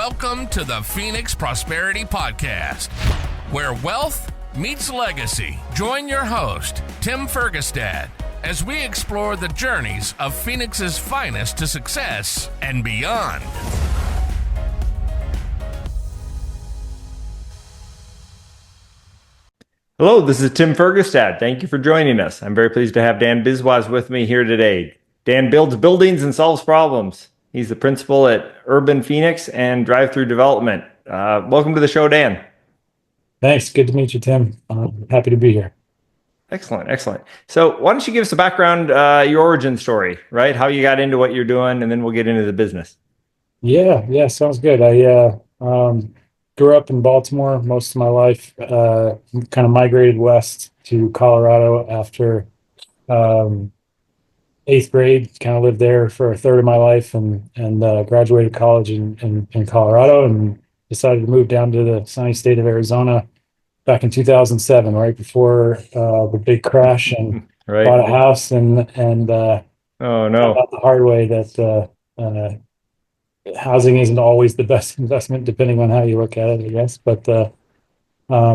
Welcome to the Phoenix Prosperity Podcast, where wealth meets legacy. Join your host, Tim Fergestad, as we explore the journeys of Phoenix's finest to success and beyond. Hello, this is Tim Fergestad. Thank you for joining us. I'm very pleased to have Dan Biswas with me here today. Dan builds buildings and solves problems. He's the principal at Urban Phoenix and Drive-Thru Development. Welcome to the show, Dan. Thanks. Good to meet you, Tim. I'm happy to be here. Excellent. So why don't you give us a background, your origin story, right? How you got into what you're doing, and then we'll get into the business. Yeah, sounds good. I grew up in Baltimore most of my life, kind of migrated west to Colorado after eighth grade, kind of lived there for a third of my life and graduated college in Colorado and decided to move down to the sunny state of Arizona back in 2007, right before the big crash, and right. Bought a house and oh no, found out the hard way that housing isn't always the best investment, depending on how you look at it, I guess. But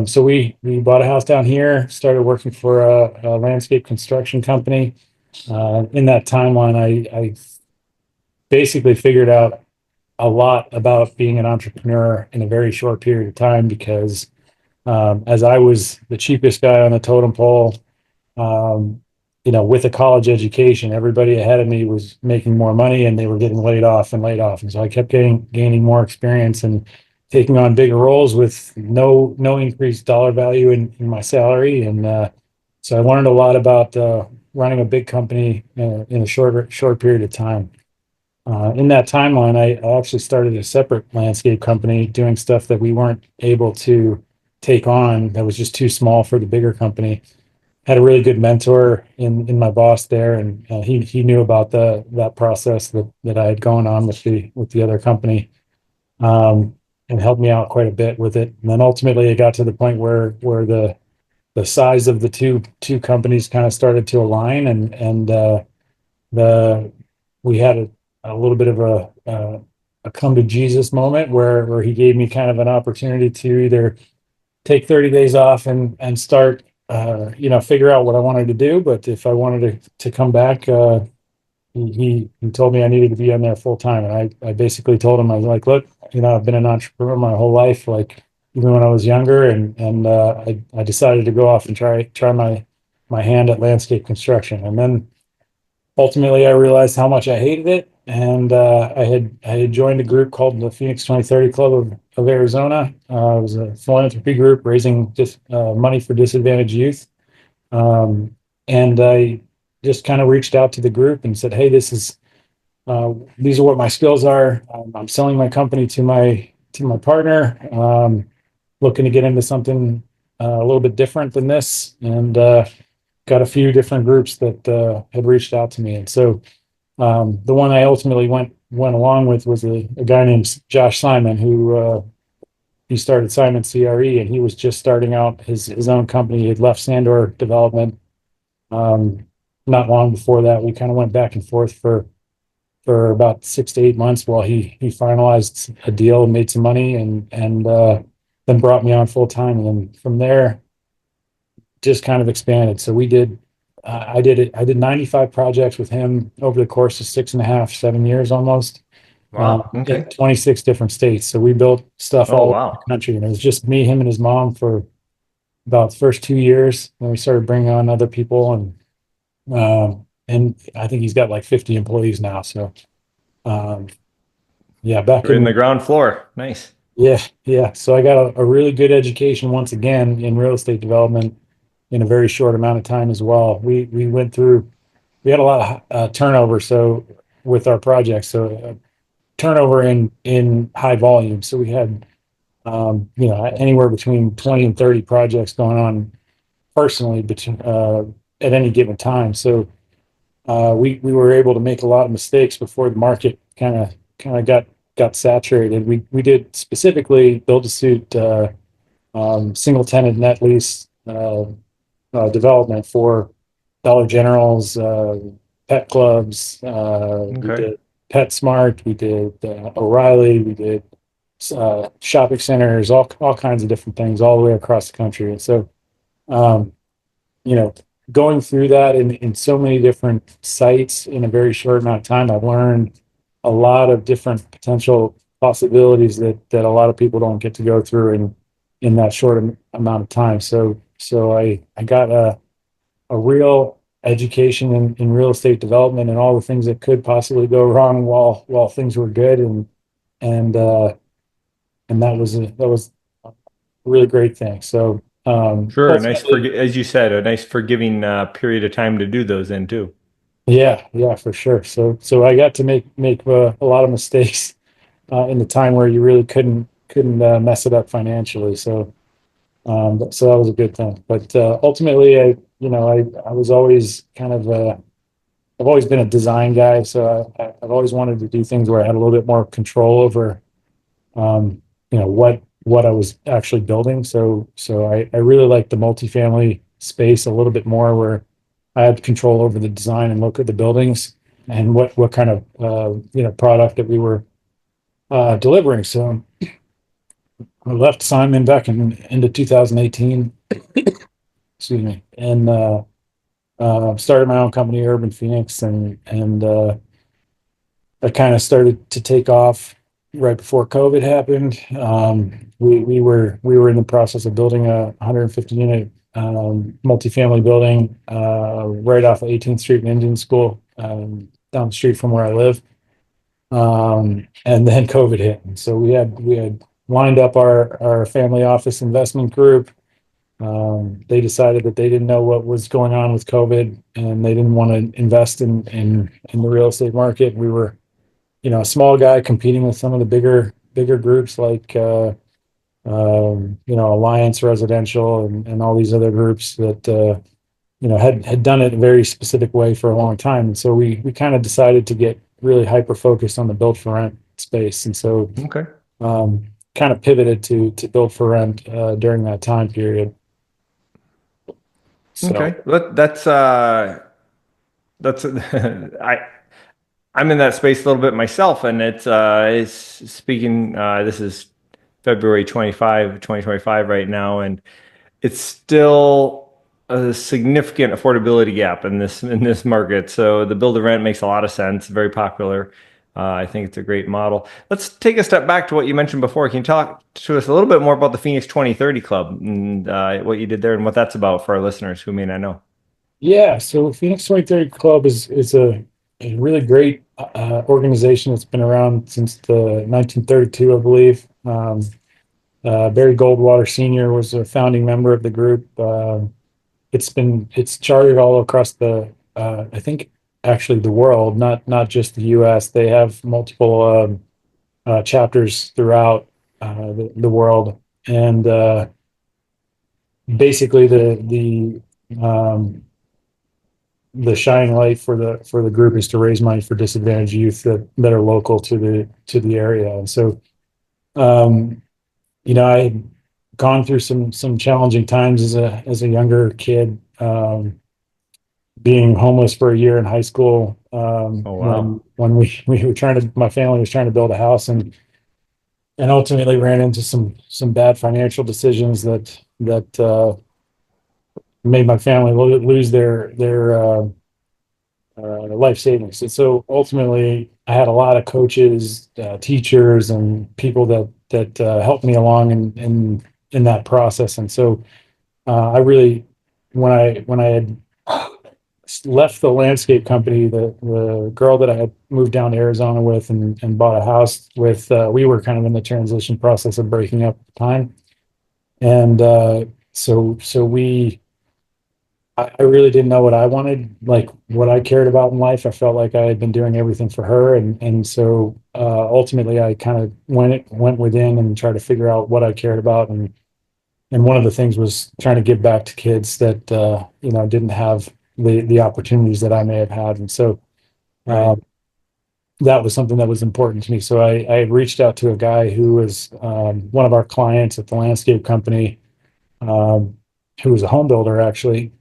so we bought a house down here, started working for a landscape construction company. In that timeline, I basically figured out a lot about being an entrepreneur in a very short period of time because as I was the cheapest guy on the totem pole, with a college education, everybody ahead of me was making more money and they were getting laid off. And so I kept gaining more experience and taking on bigger roles with no increased dollar value in my salary. And so I learned a lot about running a big company in a short period of time. In that timeline, I actually started a separate landscape company doing stuff that we weren't able to take on, that was just too small for the bigger company. Had a really good mentor in my boss there, and he knew about that process that I had going on with the other company, and helped me out quite a bit with it. And then ultimately, it got to the point where the size of the two companies kind of started to align, and we had a little bit of a come to Jesus moment where he gave me kind of an opportunity to either take 30 days off and start figure out what I wanted to do. But if I wanted to come back, he told me I needed to be on there full time. And I basically told him, I was like, look, I've been an entrepreneur my whole life, like even when I was younger, and I decided to go off and try my hand at landscape construction. And then ultimately I realized how much I hated it. And I had joined a group called the Phoenix 2030 Club of Arizona. It was a philanthropy group raising money for disadvantaged youth. And I just kind of reached out to the group and said, hey, these are what my skills are. I'm selling my company to my partner, looking to get into something a little bit different than this, and got a few different groups that had reached out to me. And so the one I ultimately went along with was a guy named Josh Simon, who he started Simon CRE, and he was just starting out his own company. He had left Sandor Development not long before that. We kind of went back and forth for about 6 to 8 months while he finalized a deal and made some money, and then brought me on full time. And then from there, just kind of expanded. So I did 95 projects with him over the course of 6.5, 7 years almost. Wow. Okay. In 26 different states. So we built stuff all over the country, and it was just me, him, and his mom for about the first 2 years. Then we started bringing on other people, and I think he's got like 50 employees now. So back in the ground floor. Nice. Yeah. So I got a really good education once again in real estate development in a very short amount of time as well. We had a lot of turnover with our projects. So turnover in high volume. So we had anywhere between 20 and 30 projects going on personally at any given time. So we were able to make a lot of mistakes before the market kind of got saturated. We did specifically build to suit single tenant net lease development for Dollar Generals, pet clubs. We did PetSmart, we did O'Reilly, we did shopping centers, all kinds of different things all the way across the country. And so, um, you know, going through that in so many different sites in a very short amount of time, I've learned a lot of different potential possibilities that a lot of people don't get to go through in that short amount of time. So I got a real education in real estate development and all the things that could possibly go wrong while things were good, and that was a really great thing. So Sure, a nice, ultimately, as you said, a nice forgiving period of time to do those in too. yeah, for sure. So I got to make a lot of mistakes in the time where you really couldn't mess it up financially. So that was a good thing. But ultimately, I was always kind of I've always been a design guy, so I've always wanted to do things where I had a little bit more control over um, what I was actually building. So I really like the multifamily space a little bit more, where I had control over the design and look at the buildings and what kind of product that we were delivering. So I left Simon back in into 2018, excuse me, and started my own company, Urban Phoenix, and I kind of started to take off right before COVID happened. We were in the process of building a 150 unit multifamily building right off of 18th Street and Indian School, down the street from where I live. And then COVID hit, and so we had lined up our family office investment group. They decided that they didn't know what was going on with COVID, and they didn't want to invest in the real estate market. We were, a small guy competing with some of the bigger groups like Alliance Residential and all these other groups that had done it a very specific way for a long time. And so we kind of decided to get really hyper focused on the build for rent space, and so Okay. kind of pivoted to build for rent during that time period. So Okay. That's I'm in that space a little bit myself, and it's speaking, this is February 2025 right now, and it's still a significant affordability gap in this market. So the build to rent makes a lot of sense, very popular. I think it's a great model. Let's take a step back to what you mentioned before. Can you talk to us a little bit more about the Phoenix 2030 Club and what you did there and what that's about for our listeners who may not know? yeah, so Phoenix 2030 Club is a really great organization that's been around since the 1932, I believe. Barry Goldwater Sr. was a founding member of the group. It's chartered all across I think actually the world, not just the U.S. They have multiple chapters throughout the world, and basically the shining light for the group is to raise money for disadvantaged youth that are local to the area. And so I had gone through some challenging times as a younger kid, being homeless for a year in high school, Oh, wow. when we were my family was trying to build a house, and ultimately ran into some bad financial decisions that made my family lose their life savings. And so ultimately, I had a lot of coaches, teachers, and people that helped me along in that process. And so I really, when I had left the landscape company, the girl that I had moved down to Arizona with and bought a house with, we were kind of in the transition process of breaking up at the time. And so I really didn't know what I wanted, like what I cared about in life. I felt like I had been doing everything for her, and so ultimately I kind of went within and tried to figure out what I cared about, and one of the things was trying to give back to kids that didn't have the opportunities that I may have had, and so Right. that was something that was important to me. So I reached out to a guy who was one of our clients at the landscape company, who was a home builder actually,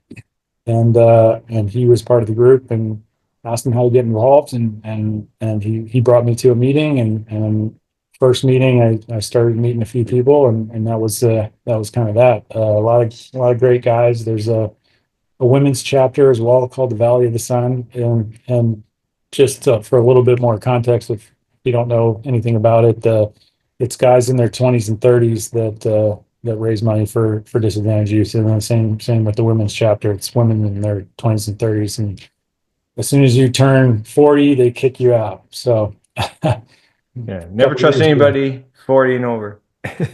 and he was part of the group, and asked him how to get involved, and he brought me to a meeting, and first meeting, I started meeting a few people, and that was kind of that. A lot of great guys. There's a women's chapter as well called the Valley of the Sun, and just for a little bit more context, if you don't know anything about it, it's guys in their 20s and 30s that raise money for disadvantaged youth, and the same with the women's chapter. It's women in their 20s and 30s, and as soon as you turn 40, they kick you out. So yeah, never trust anybody 40 and over.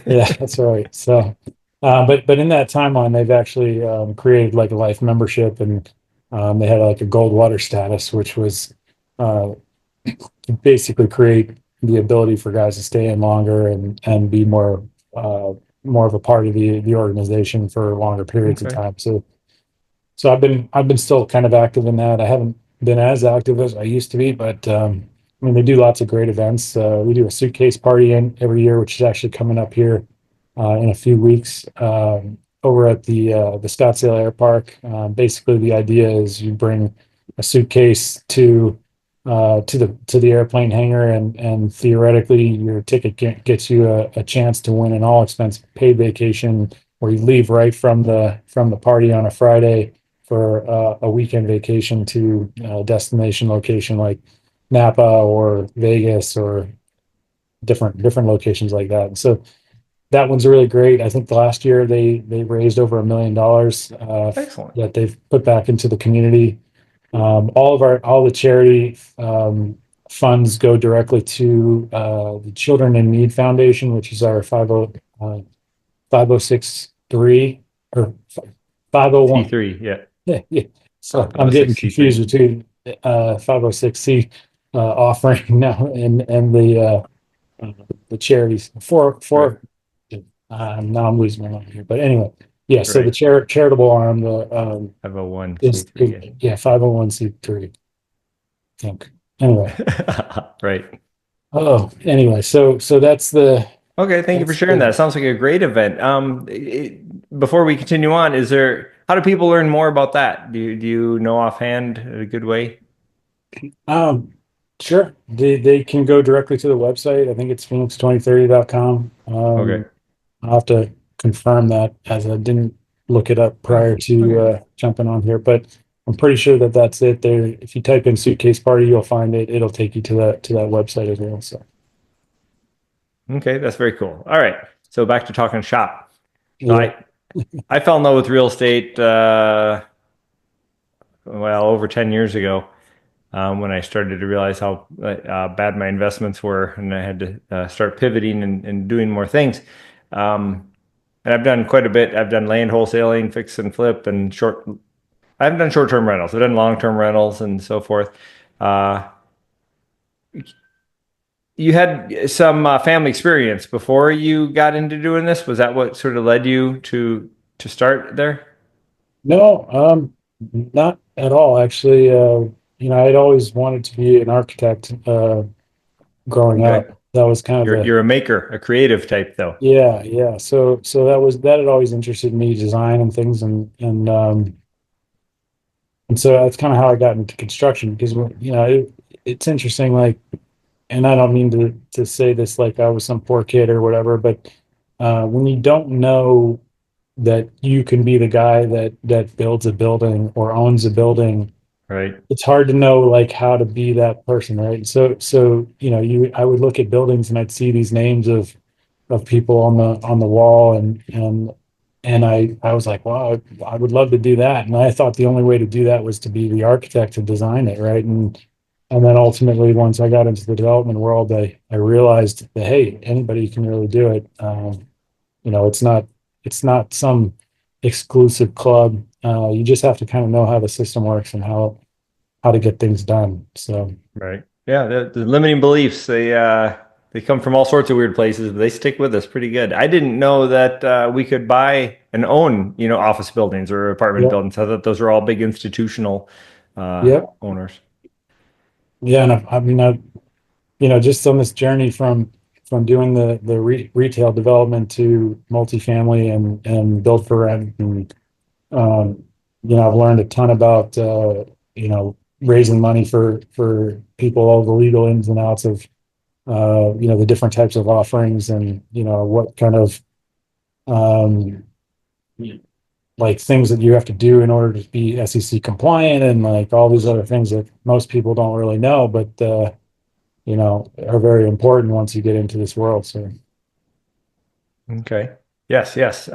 Yeah, that's right. So but in that timeline, they've actually created like a life membership, and they had like a gold water status, which was basically create the ability for guys to stay in longer and be more of a part of the organization for longer periods of time. So I've been still kind of active in that. I haven't been as active as I used to be, but I mean, they do lots of great events. We do a suitcase party every year, which is actually coming up here in a few weeks over at the Scottsdale Air Park. Basically, the idea is you bring a suitcase to the airplane hangar, and theoretically, your ticket gets you a chance to win an all expense paid vacation, where you leave right from the party on a Friday for a weekend vacation to a destination location like Napa or Vegas or different locations like that. And so that one's really great. I think the last year they raised over $1 million that they've put back into the community. All the charity funds go directly to the Children in Need Foundation, which is our 5063 or 501. C3, yeah. Yeah. So I'm getting confused between 506C offering now and the charities for now I'm losing my mind here, but anyway, yeah. So the charitable arm, the 501c3, yeah, 501c3, I think. Anyway, right. Oh, anyway, so that's the. Okay, thank you for sharing that. Sounds like a great event. Before we continue on, how do people learn more about that? Do you know offhand a good way? Sure. They can go directly to the website. I think it's phoenix2030.com. Okay. I'll have to confirm that, as I didn't look it up prior to jumping on here, but I'm pretty sure that's it. There, if you type in suitcase party, you'll find it. It'll take you to that website as well. So. Okay, that's very cool. All right, so back to talking shop. So Yeah. I fell in love with real estate over 10 years ago, when I started to realize how bad my investments were, and I had to start pivoting and doing more things. And I've done quite a bit. I've done land wholesaling, fix and flip, and I haven't done short-term rentals. I've done long-term rentals and so forth. You had some family experience before you got into doing this. Was that what sort of led you to start there? No, not at all. Actually, I'd always wanted to be an architect growing up. That was kind of you're a maker, a creative type, though. Yeah. So that had always interested me, design and things, and so that's kind of how I got into construction, because it's interesting, like, and I don't mean to say this like I was some poor kid or whatever, but when you don't know that you can be the guy that builds a building or owns a building, right, it's hard to know like how to be that person, right? So I would look at buildings and I'd see these names of people on the wall, and I was like, wow, I would love to do that. And I thought the only way to do that was to be the architect to design it, right? And then ultimately, once I got into the development world, I realized that, hey, anybody can really do it. It's not some exclusive club. You just have to kind of know how the system works and how to get things done. So right, yeah, the limiting beliefs, they come from all sorts of weird places, but they stick with us pretty good. I didn't know that we could buy and own, office buildings or apartment buildings. I thought those were all big institutional owners. Yeah, and I mean, just on this journey from doing the retail development to multifamily and build for rent, and I've learned a ton about raising money for people, all the legal ins and outs of the different types of offerings and, what kind of, um, like things that you have to do in order to be SEC compliant and like all these other things that most people don't really know, but, are very important once you get into this world. So. Okay. Yes, yes.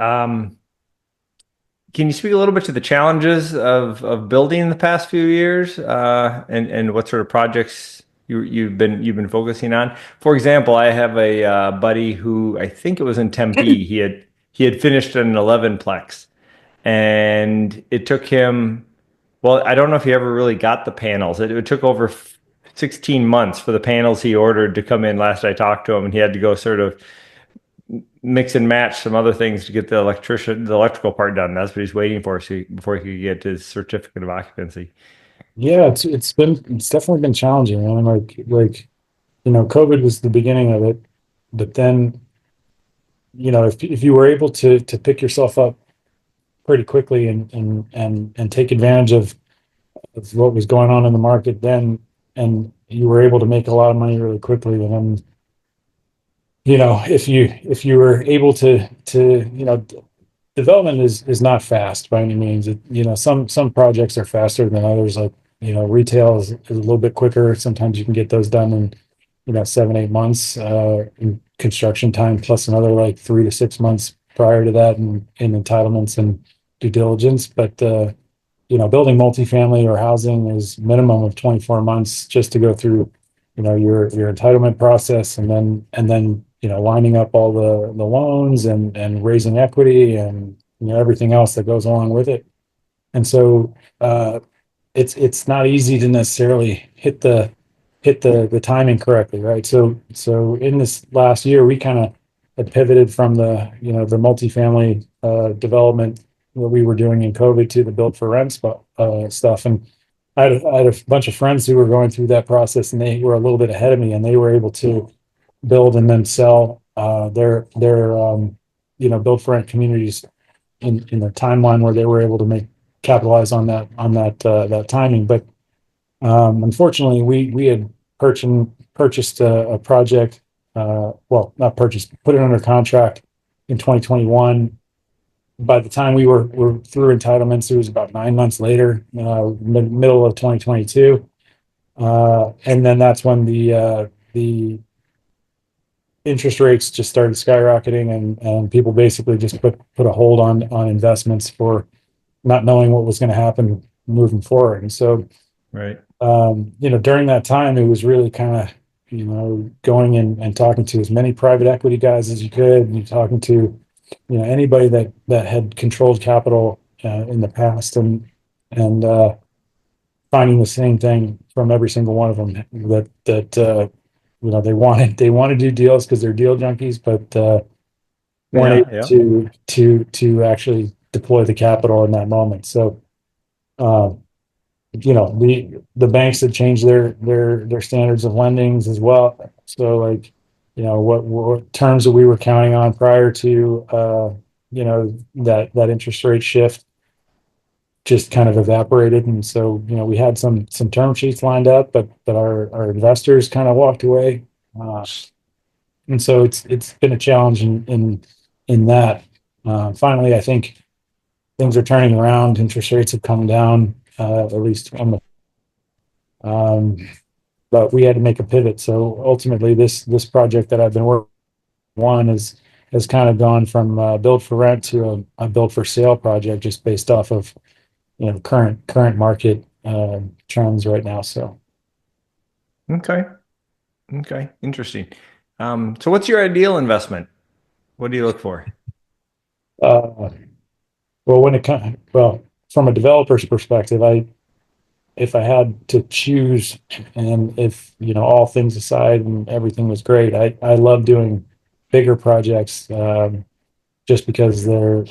Can you speak a little bit to the challenges of building in the past few years, and what sort of projects you've been focusing on? For example, I have a buddy who I think it was in Tempe. He had finished an 11-plex, and it took him. Well, I don't know if he ever really got the panels. It took over 16 months for the panels he ordered to come in. Last I talked to him, and he had to go sort of mix and match some other things to get the electrical part done. That's what he's waiting for, before he could get his certificate of occupancy. Yeah, it's definitely been challenging, man. COVID was the beginning of it, but then, if you were able to pick yourself up pretty quickly and take advantage of what was going on in the market then, and you were able to make a lot of money really quickly, and then, if you were able to development is not fast by any means. Some projects are faster than others. Like, retail is a little bit quicker. Sometimes you can get those done in, 7-8 months in construction time, plus another like 3 to 6 months prior to that in entitlements and due diligence. But building multifamily or housing is minimum of 24 months just to go through, your entitlement process, and then lining up all the loans and raising equity and everything else that goes along with it. And so it's not easy to necessarily hit the timing correctly, right? So in this last year, we kind of had pivoted from the multifamily development that we were doing in COVID to the build for rent stuff. And I had a bunch of friends who were going through that process, and they were a little bit ahead of me, and they were able to build and then sell their build for rent communities in the timeline where they were able to capitalize on that timing. But unfortunately, we had purchased a project, well, not purchased, put it under contract in 2021. By the time we were through entitlements, it was about 9 months later, middle of 2022, and then that's when the interest rates just started skyrocketing, and people basically just put a hold on investments for not knowing what was going to happen moving forward. And so, right, during that time, it was really kind of going and talking to as many private equity guys as you could, and talking to anybody that had controlled capital in the past, and finding the same thing from every single one of them, that they want to do deals because they're deal junkies, but weren't able to actually deploy the capital in that moment. So the banks had changed their standards of lendings as well. So like, what terms that we were counting on prior to that interest rate shift just kind of evaporated. And so, we had some term sheets lined up, but our investors kind of walked away. And so it's been a challenge in that. Finally, I think things are turning around. Interest rates have come down, at least on the, but we had to make a pivot. So ultimately, this project that I've been working on has kind of gone from build for rent to a build for sale project, just based off of current market trends right now. So okay, interesting. So what's your ideal investment? What do you look for? Well, from a developer's perspective, if I had to choose, and if all things aside and everything was great, I love doing bigger projects, just because they're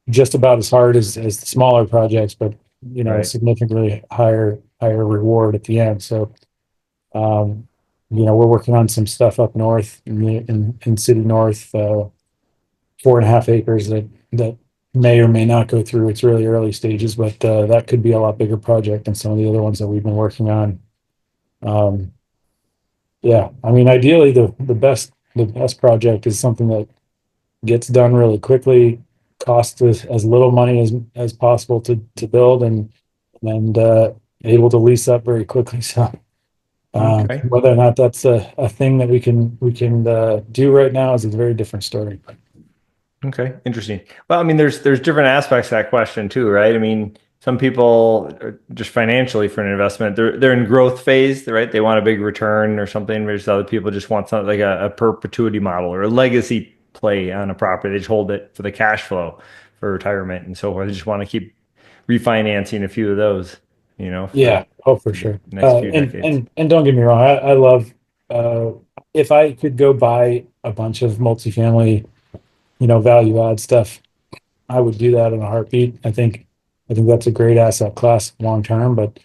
just about as hard as the smaller projects, but Right. significantly higher reward at the end. So we're working on some stuff up north in City North, 4.5 acres that may or may not go through its really early stages, but that could be a lot bigger project than some of the other ones that we've been working on. Yeah. I mean, ideally the best project is something that gets done really quickly, costs as little money as possible to build and able to lease up very quickly. So Okay. whether or not that's a thing that we can do right now is a very different story. Okay, interesting. Well, I mean, there's different aspects to that question too, right? I mean, some people are just financially for an investment, they're in growth phase, right? They want a big return or something. Whereas other people just want something like a perpetuity model or a legacy play on a property. They just hold it for the cash flow for retirement and so forth. They just want to keep refinancing a few of those, Yeah, oh, for for the sure. next few And decades. and don't get me wrong, I love uh, if I could go buy a bunch of multifamily, value add stuff, I would do that in a heartbeat. I think that's a great asset class long term, but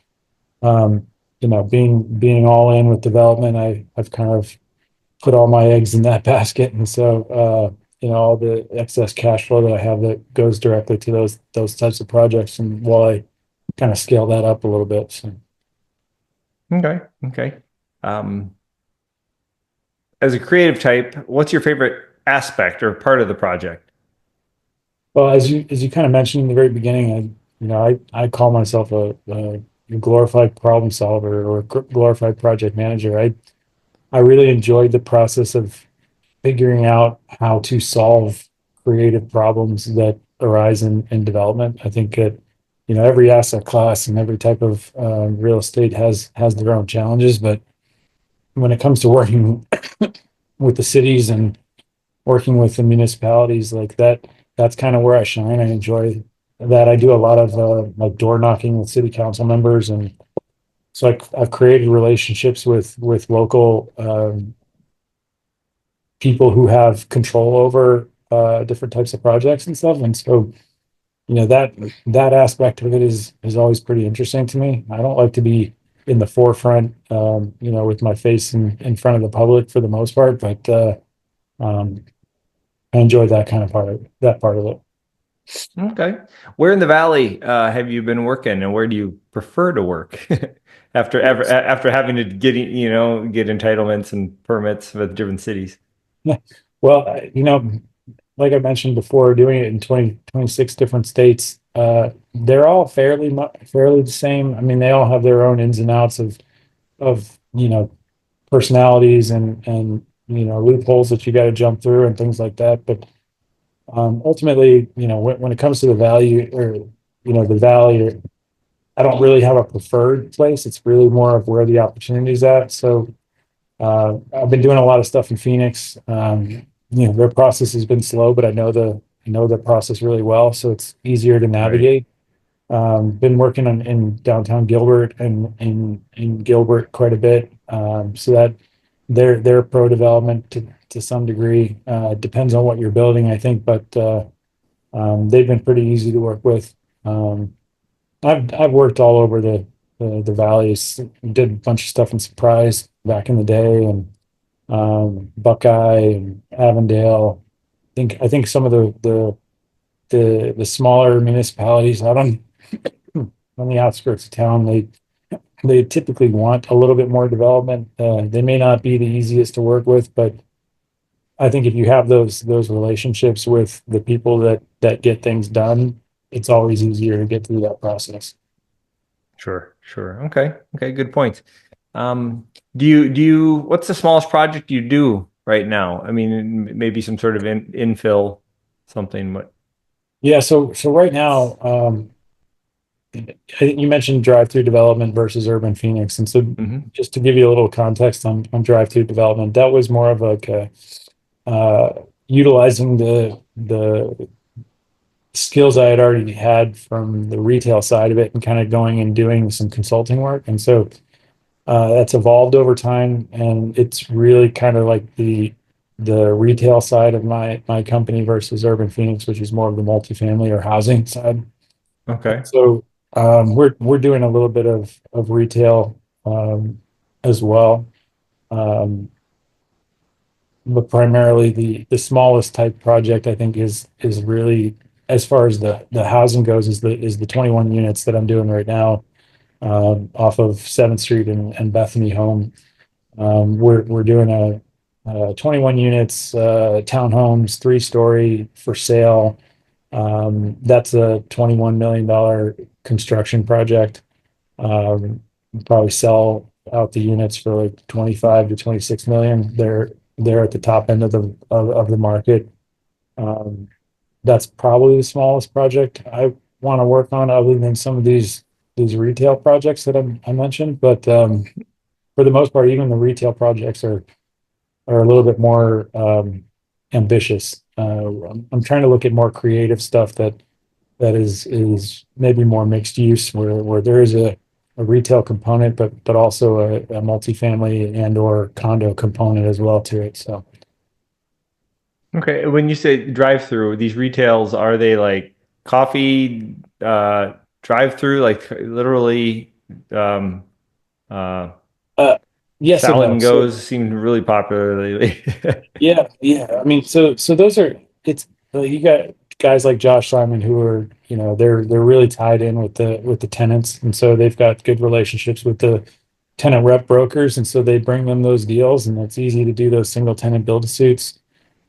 um, being all in with development, I've kind of put all my eggs in that basket, and so all the excess cash flow that I have that goes directly to those types of projects, and while I kind of scale that up a little bit. So. Okay, okay. Um, as a creative type, what's your favorite aspect or part of the project? Well, as you kind of mentioned in the very beginning, I call myself a glorified problem solver or glorified project manager. I really enjoyed the process of figuring out how to solve creative problems that arise in development. I think that every asset class and every type of real estate has their own challenges, but when it comes to working with the cities and working with the municipalities like that, that's kind of where I shine. I enjoy that. I do a lot of like door knocking with city council members, and so I've created relationships with local people who have control over different types of projects and stuff. And so that aspect of it is always pretty interesting to me. I don't like to be in the forefront, with my face in front of the public for the most part, but um, I enjoy that part of it. Okay. Where in the valley have you been working, and where do you prefer to work after having to get entitlements and permits with different cities? Yeah. Well, like I mentioned before, doing it in 26 different states, they're all fairly the same. I mean, they all have their own ins and outs of personalities and loopholes that you got to jump through and things like that. But ultimately, when it comes to the value or the valley, I don't really have a preferred place. It's really more of where the opportunity's at. So I've been doing a lot of stuff in Phoenix. Their process has been slow, but I know the process really well, so it's easier to Right. navigate. Been working in downtown Gilbert and in Gilbert quite a bit. So that they're pro development to some degree. Depends on what you're building, I think, but they've been pretty easy to work with. Um, I've worked all over the valleys. Did a bunch of stuff in Surprise back in the day, and Buckeye and Avondale. I think some of the smaller municipalities out on the outskirts of town, they typically want a little bit more development. They may not be the easiest to work with, but I think if you have those relationships with the people that get things done, it's always easier to get through that process. Sure, sure. Okay, okay, good point. Do you what's the smallest project you do right now? I mean, maybe some sort of infill, something. What? Yeah, so right now, I think you mentioned drive-through development versus urban Phoenix, and so Hmm. just to give you a little context on drive-through development, that was more of like utilizing the skills I had already had from the retail side of it and kind of going and doing some consulting work. And so that's evolved over time, and it's really kind of like the retail side of my company versus urban Phoenix, which is more of the multifamily or housing side. Okay. So we're doing a little bit of retail as well. Um, but primarily the smallest type project I think is really, as far as the housing goes, is the 21 units that I'm doing right now off of 7th Street and Bethany Home. We're doing a 21 units, townhomes, 3-story for sale. That's a $21 million construction project. Probably sell out the units for like 25 to 26 million. They're at the top end of the market. That's probably the smallest project I want to work on, other than some of these retail projects that I mentioned. But for the most part, even the retail projects are a little bit more ambitious. I'm trying to look at more creative stuff that is maybe more mixed use, where there is a retail component, but also a multifamily and or condo component as well to it. So Okay, when you say drive-through, these retails, are they like coffee drive-through, like literally yes and salad no. and goes seem really popular lately. Yeah. I mean, so those are it's you got guys like Josh Simon who are, they're really tied in with the tenants, and so they've got good relationships with the tenant rep brokers, and so they bring them those deals, and it's easy to do those single tenant build-to-suits.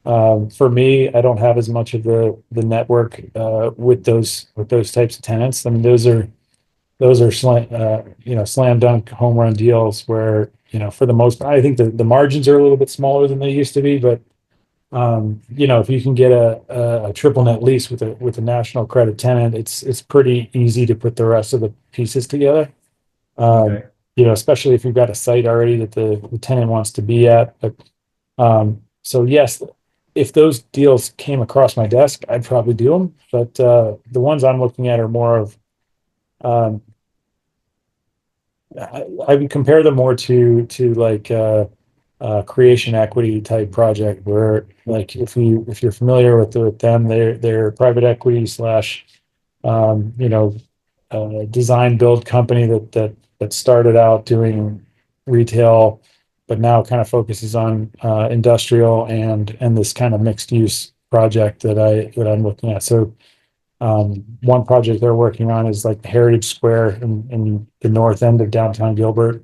For me, I don't have as much of the network with those types of tenants. I mean, those are slam dunk home run deals where, for the most part, I think the margins are a little bit smaller than they used to be, but if you can get a triple net lease with a national credit tenant, it's pretty easy to put the rest of the pieces together. Okay. Especially if you've got a site already that the tenant wants to be at. But so yes, if those deals came across my desk, I'd probably do them. But the ones I'm looking at are more of um, I would compare them more to like creation equity type project, where, like, if you're familiar with them, they're private equity slash um, you know design build company that started out doing retail, but now kind of focuses on industrial and this kind of mixed use project that I'm looking at. So one project they're working on is like the Heritage Square in the north end of downtown Gilbert.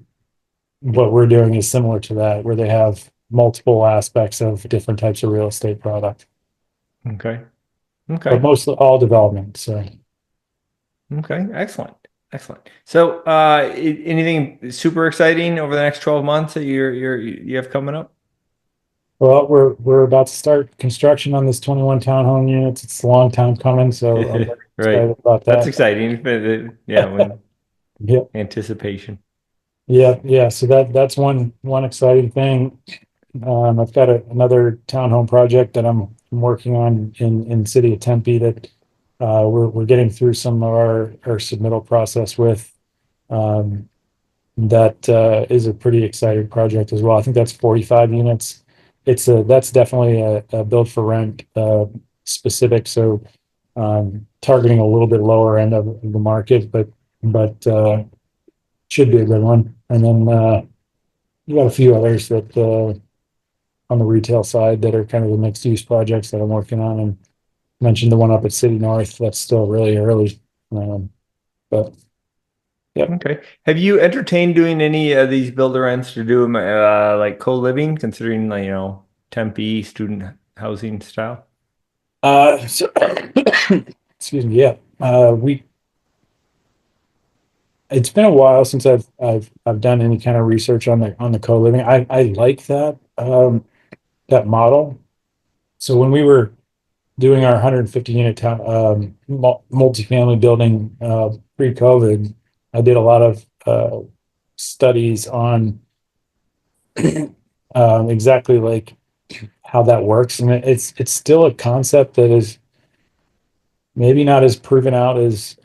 What we're doing is similar to that, where they have multiple aspects of different types of real estate product, Okay. but Okay. mostly all development. So, Okay. Excellent. Excellent. So, anything super exciting over the next 12 months that you have coming up? well, we're about to start construction on this 21 townhome units. It's a long time coming, so I'm very Right. excited about That's that. exciting. But yeah, when Yeah, anticipation. yeah. So that's one exciting thing. I've got another townhome project that I'm working on in city of Tempe that we're getting through some of our submittal process with. Um, that is a pretty exciting project as well. I think that's 45 units. That's definitely a build for rent specific. So targeting a little bit lower end of the market, but should be a good one. And then you got a few others that on the retail side that are kind of the mixed use projects that I'm working on, and mentioned the one up at City North. That's still really early. But yep. Okay. Have you entertained doing any of these builder rents to do like co-living, considering like, Tempe student housing style? So excuse me. Yeah. It's been a while since I've done any kind of research on the co-living. I like that model. So when we were doing our 150 unit town multifamily building pre-COVID, I did a lot of studies on exactly like how that works, and it's still a concept that is maybe not as proven out as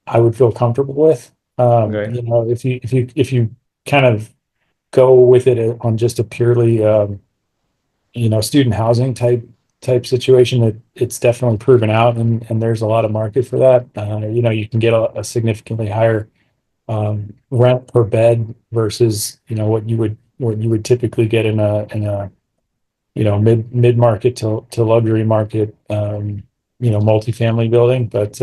I would feel comfortable with. Okay. If you kind of go with it on just a purely student housing type situation, that it's definitely proven out, and there's a lot of market for that. You can get a significantly higher rent per bed versus what you would typically get in a mid market to luxury market multifamily building. But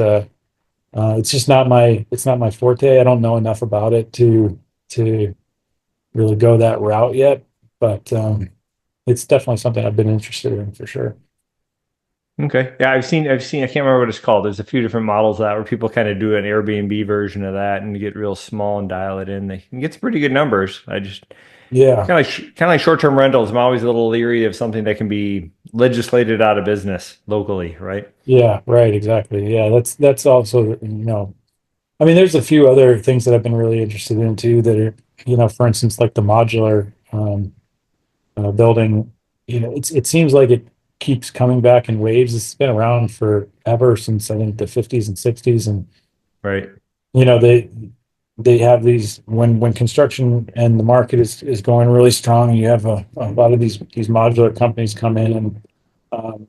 it's not my forte. I don't know enough about it to really go that route yet, but it's definitely something I've been interested in for sure. Okay. Yeah, I've seen, I can't remember what it's called. There's a few different models of that where people kind of do an Airbnb version of that and get real small and dial it in. They can get some pretty good numbers. I just Yeah, kind of like short-term rentals. I'm always a little leery of something that can be legislated out of business locally, right? yeah, right, exactly. Yeah, that's also, I mean, there's a few other things that I've been really interested in too that are, for instance, like the modular building. It seems like it keeps coming back in waves. It's been around forever, since I think the 50s and 60s, and Right. they have these, when construction and the market is going really strong, you have a lot of these modular companies come in, and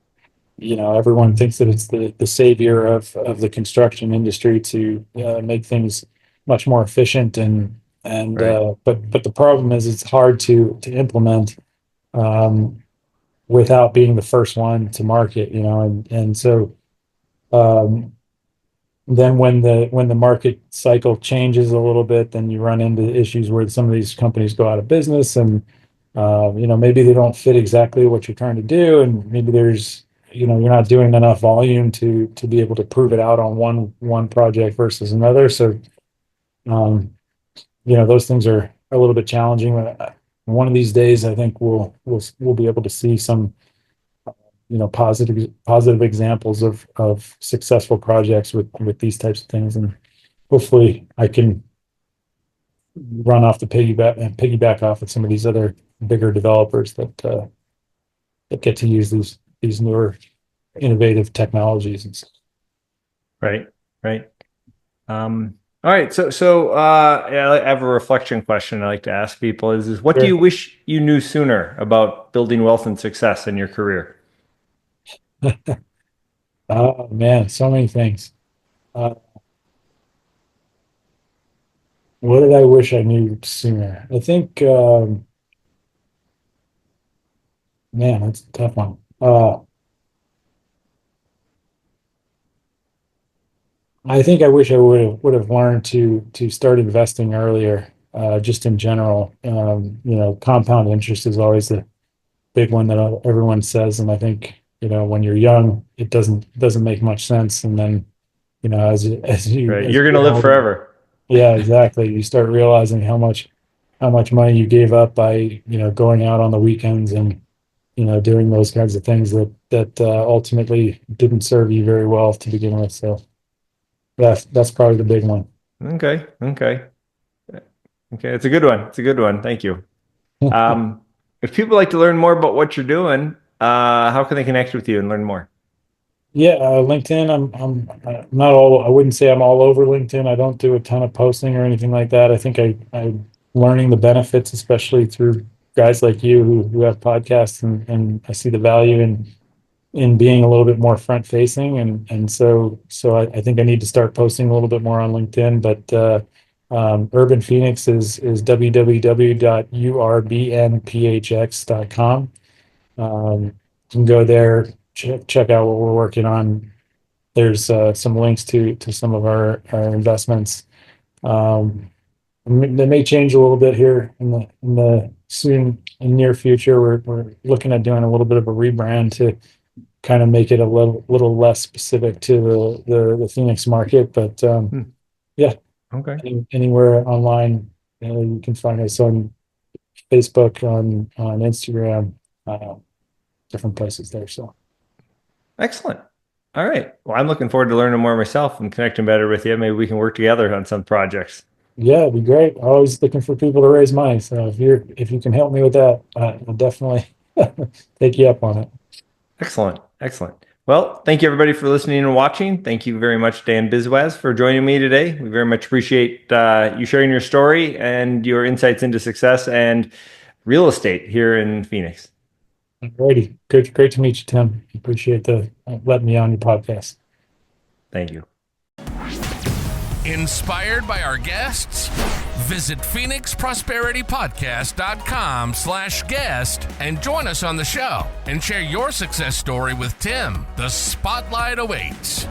everyone thinks that it's the savior of the construction industry to make things much more efficient, and Right. but the problem is it's hard to implement um, without being the first one to market, and so um, then when the market cycle changes a little bit, then you run into issues where some of these companies go out of business, and maybe they don't fit exactly what you're trying to do, and maybe there's, you're not doing enough volume to be able to prove it out on one project versus another. So um, those things are a little bit challenging. One of these days, I think we'll be able to see some positive examples of successful projects with these types of things, and hopefully I can run off the piggyback off of some of these other bigger developers that get to use these newer innovative technologies and stuff. Right. Right. All right. Yeah, I have a reflection question I like to ask people is what do you wish you knew sooner about building wealth and success in your career? Oh man, so many things. Uh, what did I wish I knew sooner? I think, man, that's a tough one. I think I wish I would have learned to start investing earlier, just in general. Compound interest is always the big one that everyone says, and I think when you're young, it doesn't make much sense, and then Right. as You're you going to get live older, forever. yeah, exactly. You start realizing how much money you gave up by going out on the weekends and doing those kinds of things that ultimately didn't serve you very well to begin with. So that's probably the big one. Okay. Okay. Okay. It's a good one. It's a good one. Thank you. Um, if people like to learn more about what you're doing, how can they connect with you and learn more? Yeah, LinkedIn. I'm not all. I wouldn't say I'm all over LinkedIn. I don't do a ton of posting or anything like that. I think I'm learning the benefits, especially through guys like you who have podcasts, and I see the value in being a little bit more front facing, and so I think I need to start posting a little bit more on LinkedIn. But Urban Phoenix is www.urbnphx.com. You can go there, check out what we're working on. There's some links to some of our investments. Um, they may change a little bit here in the soon and near future. We're looking at doing a little bit of a rebrand to kind of make it a little less specific to the Phoenix market. But yeah, Okay. anywhere online, you can find us on Facebook, on Instagram, different places there. So Excellent. All right. Well, I'm looking forward to learning more myself and connecting better with you. Maybe we can work together on some projects. yeah, it'd be great. Always looking for people to raise money. So if you can help me with that, I'll definitely take you up on it. Excellent. Excellent. Well, thank you everybody for listening and watching. Thank you very much, Dan Biswas, for joining me today. We very much appreciate you sharing your story and your insights into success and real estate here in Phoenix. Alrighty. Great to meet you, Tim. Appreciate the letting me on your podcast. Thank you. Inspired by our guests? Visit phoenixprosperitypodcast.com/guest and join us on the show and share your success story with Tim. The spotlight awaits.